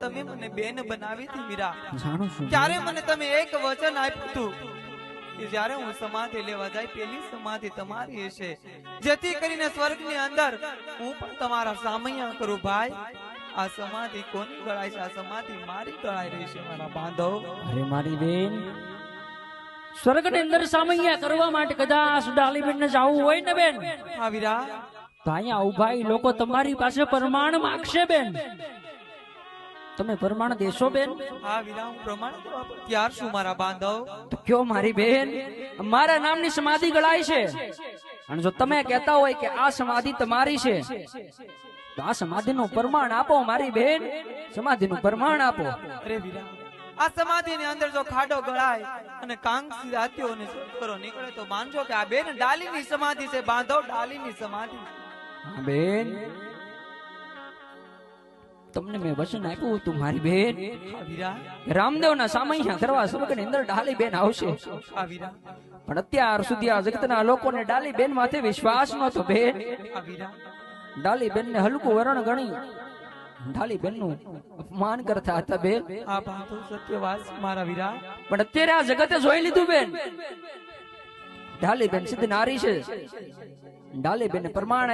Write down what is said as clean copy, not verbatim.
તમે મને બેન બનાવી હતી મીરા, જાણું છું ત્યારે મને તમે એક વચન આપ્યું હતું કે જ્યારે હું સમાધિ લેવા જાય પેલી સમાધિ તમારી હશે, જેથી કરીને સ્વર્ગની અંદર હું પણ તમારા સામૈયા કરું. ભાઈ, આ સમાધિ કોની ગળાય છે? આ સમાધિ મારી ગળાઈ રહી છે મારા બાંધવ. અરે મારી બેન, સ્વર્ગની અંદર સામૈયા કરવા માટે કદાચ ડાલીબેન ને જવું હોય ને બેન, હા વીરા, તો અહીંયા ઉભા ઈ લોકો તમારી પાસે પ્રમાણ માંગશે બેન. તમે પ્રમાણ દેશો બેન? હા વીરા, હું પ્રમાણ કરવા પર તૈયાર છું મારા બાંધવ. તો કયો મારી બેન, મારા નામની સમાધિ ગળાય છે, અને જો તમે કહેતા હોય કે આ સમાધિ તમારી છે, તો આ સમાધિનું પ્રમાણ આપો મારી બેન, સમાધિનું પ્રમાણ આપો. અરે વીરા, આ સમાધિની અંદર જો ખાડો ગળાય અને કાંગસી રાત્યોને કરો નીકળે તો માનજો કે આ બેન ડાલીની સમાધિ છે બાંધવ, ડાલીની સમાધિ. હા બેન, તમને મેં વચન આપ્યું હતું મારી બેન, હા વીરા, રામદેવના સામૈયા કરવા સ્વર્ગની અંદર ડાલી બેન આવશે. હા વીરા, પણ અત્યાર સુધી આ જગતના લોકોને ડાલી બેન માથે વિશ્વાસ નહોતો બેન. હા વીરા, ડાલી બેન ને હલકું વરણ ગણી ડાલી બેન નું અપમાન કરતા હતા બેન. આ બાંધવ સત્ય વાત મારા વીરા. પણ અત્યારે આ જગતે જોઈ લીધું બેન, ડાલી બેન સિદ્ધ નારી છે. ડાલી બેન પ્રમાણ